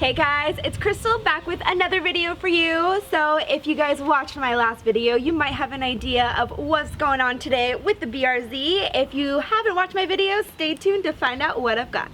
Hey guys, it's Crystal back with another video for you. So if you guys watched my last video, you might have an idea of what's going on today with the BRZ. If you haven't watched my video, stay tuned to find out what I've got.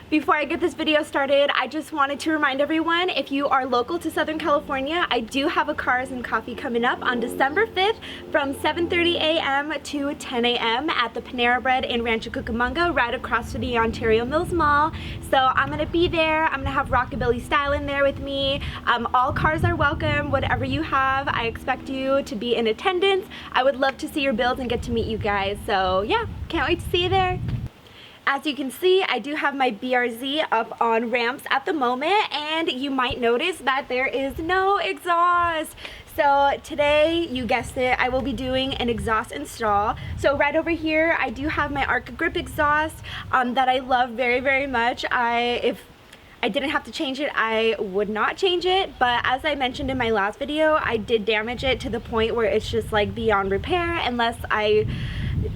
Before I get this video started, I just wanted to remind everyone, if you are local to Southern California, I do have a Cars and Coffee coming up on December 5th from 7:30 a.m. to 10 a.m. at the Panera Bread in Rancho Cucamonga, right across from the Ontario Mills Mall. So I'm going to be there. I'm going to have Rockabilly Style in there with me. All cars are welcome, whatever you have. I expect you to be in attendance. I would love to see your builds and get to meet you guys. So yeah, can't wait to see you there. As you can see, I do have my BRZ up on ramps at the moment, and you might notice that there is no exhaust. So today, you guessed it, I will be doing an exhaust install. So right over here, I do have my Arc Grip exhaust that I love very, very much. If I didn't have to change it, I would not change it, but as I mentioned in my last video, I did damage it to the point where it's just like beyond repair unless I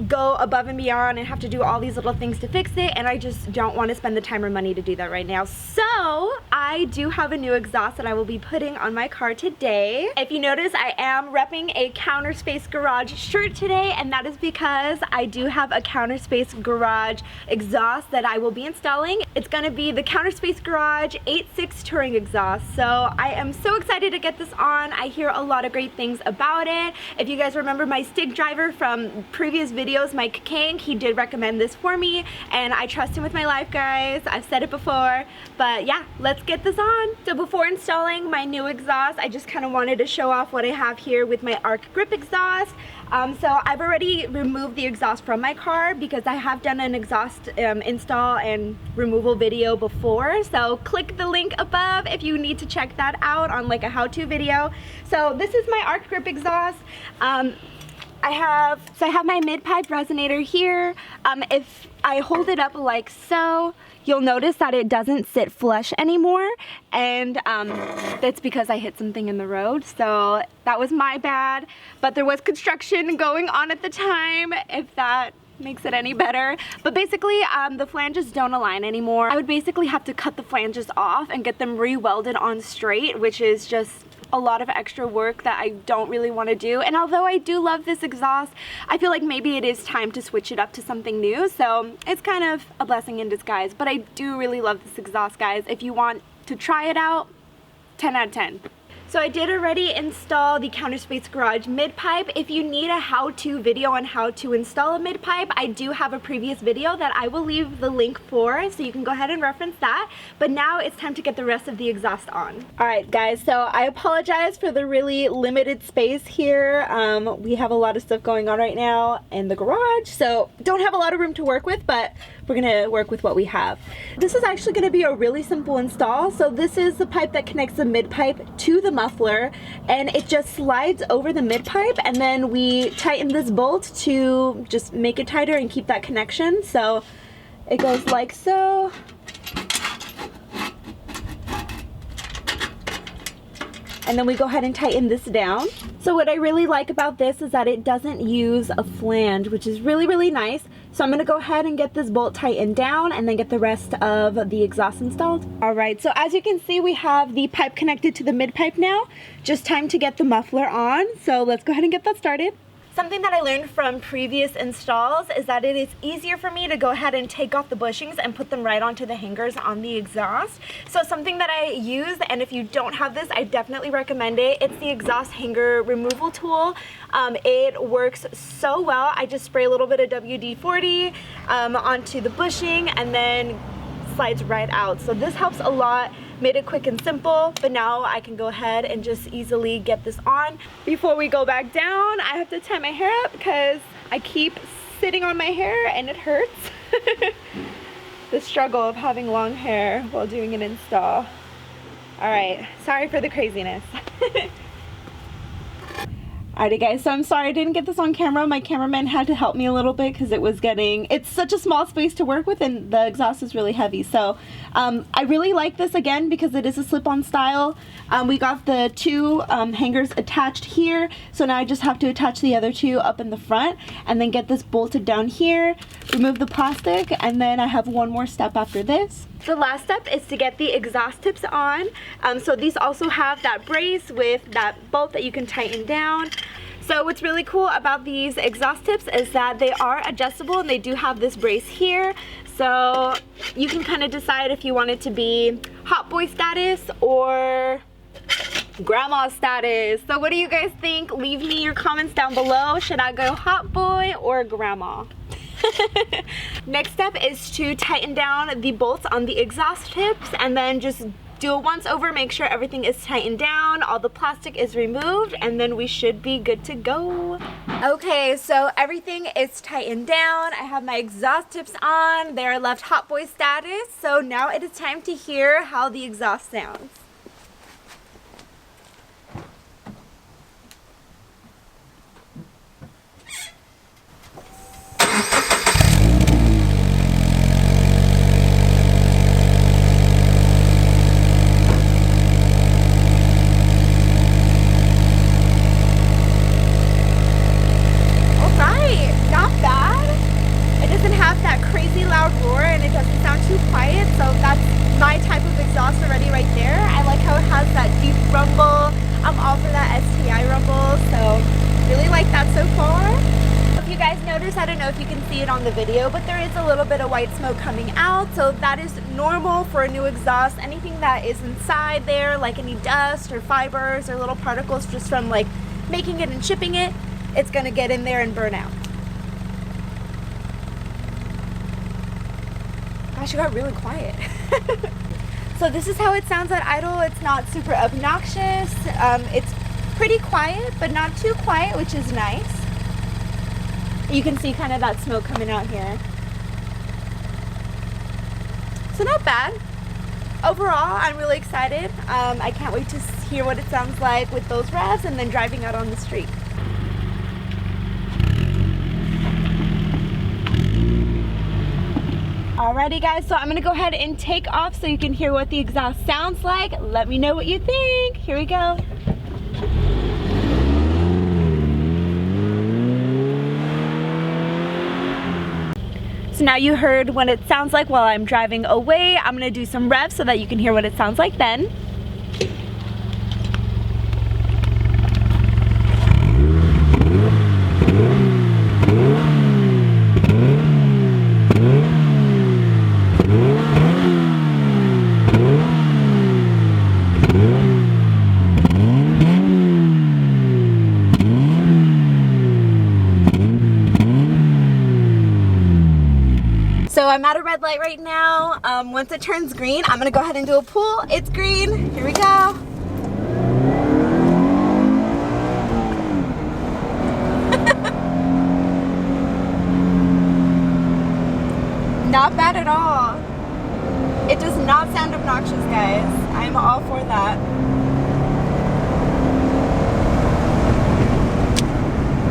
go above and beyond and have to do all these little things to fix it, and I just don't want to spend the time or money to do that right now. So I do have a new exhaust that I will be putting on my car today. If you notice, I am repping a Counter Space Garage shirt today, and that is because I do have a Counter Space Garage exhaust that I will be installing. It's going to be the Counter Space Garage 86 Touring Exhaust. So I am so excited to get this on. I hear a lot of great things about it. If you guys remember my stick driver from previous videos, Mike King, he did recommend this for me, and I trust him with my life, guys. I've said it before, but yeah, let's get this on. So before installing my new exhaust, I just kind of wanted to show off what I have here with my Arc Grip exhaust. So I've already removed the exhaust from my car because I have done an exhaust install and removal video before. So click the link above if you need to check that out on like a how-to video. So this is my Arc Grip exhaust. I have my mid-pipe resonator here. If I hold it up like so, you'll notice that it doesn't sit flush anymore, and that's because I hit something in the road, so that was my bad. But there was construction going on at the time, if that makes it any better. But basically, the flanges don't align anymore. I would basically have to cut the flanges off and get them re-welded on straight, which is just a lot of extra work that I don't really want to do. And although I do love this exhaust, I feel like maybe it is time to switch it up to something new. So it's kind of a blessing in disguise, but I do really love this exhaust, guys. If you want to try it out, 10 out of 10. So I did already install the Counter Space Garage mid-pipe. If you need a how-to video on how to install a mid-pipe, I do have a previous video that I will leave the link for, so you can go ahead and reference that. But now it's time to get the rest of the exhaust on. Alright guys, so I apologize for the really limited space here. We have a lot of stuff going on right now in the garage, so don't have a lot of room to work with, but we're gonna work with what we have. This is actually gonna be a really simple install. So this is the pipe that connects the mid-pipe to the muffler, and it just slides over the mid-pipe, and then we tighten this bolt to just make it tighter and keep that connection. So it goes like so. And then we go ahead and tighten this down. So what I really like about this is that it doesn't use a flange, which is really, really nice. So I'm gonna go ahead and get this bolt tightened down and then get the rest of the exhaust installed. All right, so as you can see, we have the pipe connected to the mid-pipe now. Just time to get the muffler on. So let's go ahead and get that started. Something that I learned from previous installs is that it is easier for me to go ahead and take off the bushings and put them right onto the hangers on the exhaust. So something that I use, and if you don't have this, I definitely recommend it. It's the exhaust hanger removal tool. It works so well. I just spray a little bit of WD-40 onto the bushing and then slides right out. So this helps a lot. Made it quick and simple, but now I can go ahead and just easily get this on. Before we go back down, I have to tie my hair up because I keep sitting on my hair and it hurts. The struggle of having long hair while doing an install. All right, sorry for the craziness. Alrighty guys, so I'm sorry I didn't get this on camera. My cameraman had to help me a little bit because it's such a small space to work with and the exhaust is really heavy. So I really like this again because it is a slip-on style. We got the two hangers attached here, so now I just have to attach the other two up in the front and then get this bolted down here, remove the plastic, and then I have one more step after this. The last step is to get the exhaust tips on. So these also have that brace with that bolt that you can tighten down. So what's really cool about these exhaust tips is that they are adjustable and they do have this brace here. So you can kind of decide if you want it to be hot boy status or grandma status. So what do you guys think? Leave me your comments down below. Should I go hot boy or grandma? Next step is to tighten down the bolts on the exhaust tips and then just do it once over, make sure everything is tightened down, all the plastic is removed, and then we should be good to go. Okay, so everything is tightened down. I have my exhaust tips on. They're left hot boy status. So now it is time to hear how the exhaust sounds. Roar and it doesn't sound too quiet, so that's my type of exhaust already right there. I like how it has that deep rumble. I'm all for that STI rumble, so really like that so far. If you guys notice, I don't know if you can see it on the video, but there is a little bit of white smoke coming out, so that is normal for a new exhaust. Anything that is inside there, like any dust or fibers or little particles just from like making it and shipping it, it's gonna get in there and burn out. Gosh, it got really quiet. So this is how it sounds at idle. It's not super obnoxious. It's pretty quiet, but not too quiet, which is nice. You can see kind of that smoke coming out here. So not bad. Overall, I'm really excited. I can't wait to hear what it sounds like with those revs and then driving out on the street. Alrighty guys, so I'm gonna go ahead and take off so you can hear what the exhaust sounds like. Let me know what you think. Here we go. So now you heard what it sounds like while I'm driving away. I'm gonna do some revs so that you can hear what it sounds like then. So I'm at a red light right now. Once it turns green, I'm gonna go ahead and do a pull. It's green, here we go. Not bad at all. It does not sound obnoxious, guys. I'm all for that.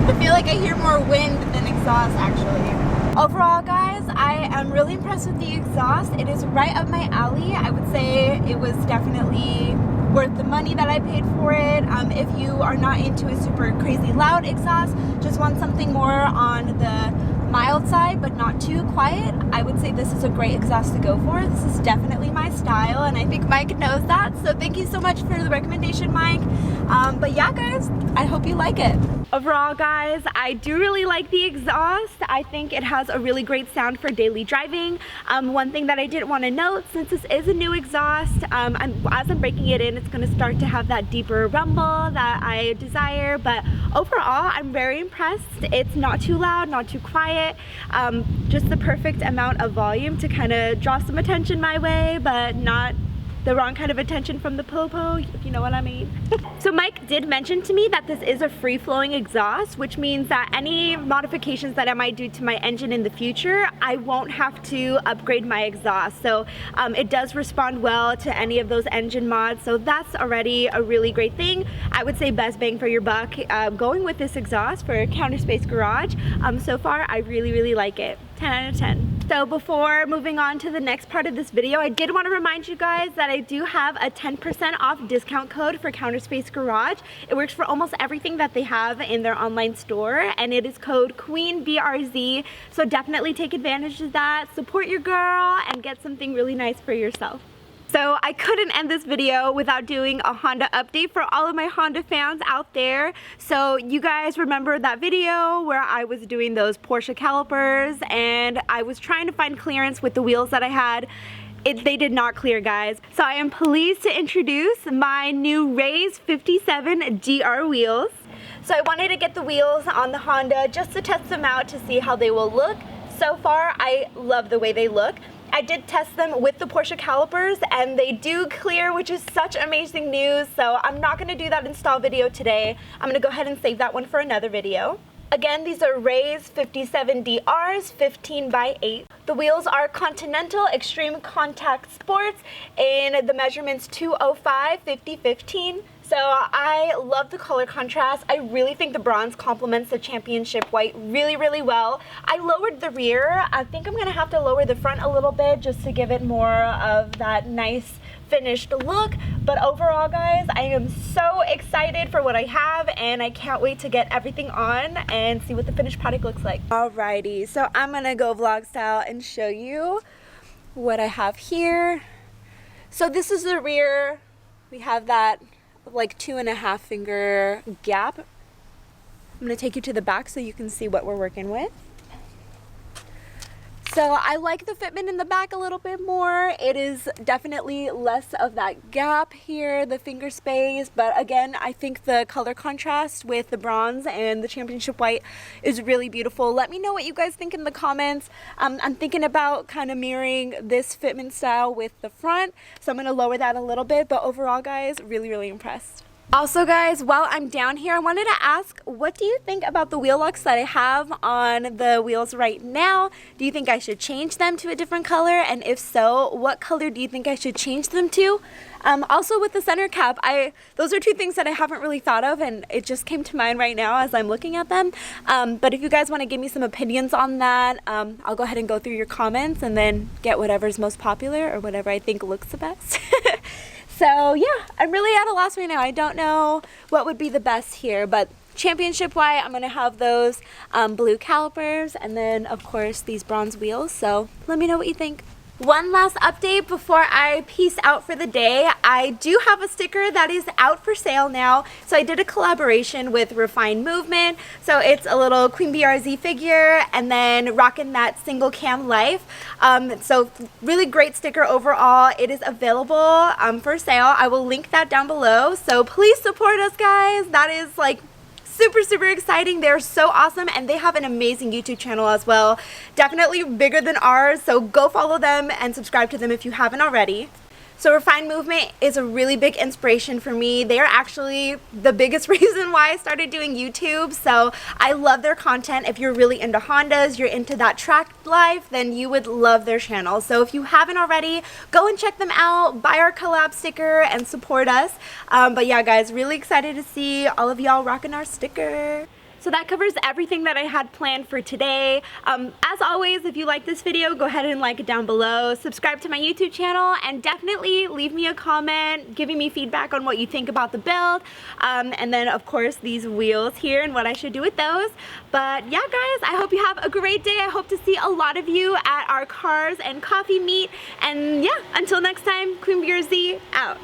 I feel like I hear more wind than exhaust, actually. Overall, guys, I am really impressed with the exhaust. It is right up my alley. I would say it was definitely worth the money that I paid for it. If you are not into a super crazy loud exhaust, just want something more on the mild side but not too quiet, I would say this is a great exhaust to go for. This is definitely my style and I think Mike knows that, so thank you so much for the recommendation, Mike. But yeah guys, I hope you like it. Overall guys, I do really like the exhaust. I think it has a really great sound for daily driving. One thing that I did want to note, since this is a new exhaust, as I'm breaking it in, it's going to start to have that deeper rumble that I desire, but overall I'm very impressed. It's not too loud, not too quiet, just the perfect amount of volume to kind of draw some attention my way, but not the wrong kind of attention from the popo, if you know what I mean. So Mike did mention to me that this is a free-flowing exhaust, which means that any modifications that I might do to my engine in the future, I won't have to upgrade my exhaust. So it does respond well to any of those engine mods, so that's already a really great thing. I would say best bang for your buck going with this exhaust for Counter Space Garage. So far, I really like it. 10 out of 10. So before moving on to the next part of this video, I did want to remind you guys that I do have a 10% off discount code for Counter Space Garage. It works for almost everything that they have in their online store, and it is code QUEENBRZ. So definitely take advantage of that, support your girl, and get something really nice for yourself. So I couldn't end this video without doing a Honda update for all of my Honda fans out there. So you guys remember that video where I was doing those Porsche calipers and I was trying to find clearance with the wheels that I had. They did not clear, guys. So I am pleased to introduce my new Raise 57 GR wheels. So I wanted to get the wheels on the Honda just to test them out to see how they will look. So far, I love the way they look. I did test them with the Porsche calipers and they do clear, which is such amazing news. So I'm not going to do that install video today. I'm going to go ahead and save that one for another video. Again, these are Raise 57 DRs 15x8. The wheels are Continental Extreme Contact Sports in the measurements 205 50 15. So I love the color contrast. I really think the bronze complements the championship white really well. I lowered the rear. I think I'm gonna have to lower the front a little bit just to give it more of that nice finished look. But overall, guys, I am so excited for what I have and I can't wait to get everything on and see what the finished product looks like. Alrighty, so I'm gonna go vlog style and show you what I have here. So this is the rear. We have that like 2.5 finger gap. I'm going to take you to the back so you can see what we're working with. So I like the fitment in the back a little bit more. It is definitely less of that gap here, the finger space, but again, I think the color contrast with the bronze and the championship white is really beautiful. Let me know what you guys think in the comments. I'm thinking about kind of mirroring this fitment style with the front, so I'm going to lower that a little bit, but overall, guys, really impressed. Also, guys, while I'm down here, I wanted to ask, what do you think about the wheel locks that I have on the wheels right now? Do you think I should change them to a different color? And if so, what color do you think I should change them to? Also with the center cap, those are two things that I haven't really thought of and it just came to mind right now as I'm looking at them. But if you guys want to give me some opinions on that, I'll go ahead and go through your comments and then get whatever's most popular or whatever I think looks the best. So yeah, I'm really at a loss right now. I don't know what would be the best here, but championship white, I'm gonna have those blue calipers and then of course these bronze wheels. So let me know what you think. One last update before I peace out for the day. I do have a sticker that is out for sale now. So I did a collaboration with Refined Movement. So it's a little Queen BRZ figure and then rocking that single cam life. So really great sticker overall. It is available for sale. I will link that down below. So please support us, guys. That is like super exciting. They're so awesome and they have an amazing YouTube channel as well. Definitely bigger than ours, so go follow them and subscribe to them if you haven't already. So Refined Movement is a really big inspiration for me. They are actually the biggest reason why I started doing YouTube. So I love their content. If you're really into Hondas, you're into that track life, then you would love their channel. So if you haven't already, go and check them out, buy our collab sticker and support us. But yeah, guys, really excited to see all of y'all rocking our sticker. So that covers everything that I had planned for today. As always, if you like this video, go ahead and like it down below. Subscribe to my YouTube channel and definitely leave me a comment giving me feedback on what you think about the build. And then of course these wheels here and what I should do with those. But yeah, guys, I hope you have a great day. I hope to see a lot of you at our cars and coffee meet. And yeah, until next time, Queen BRZ out.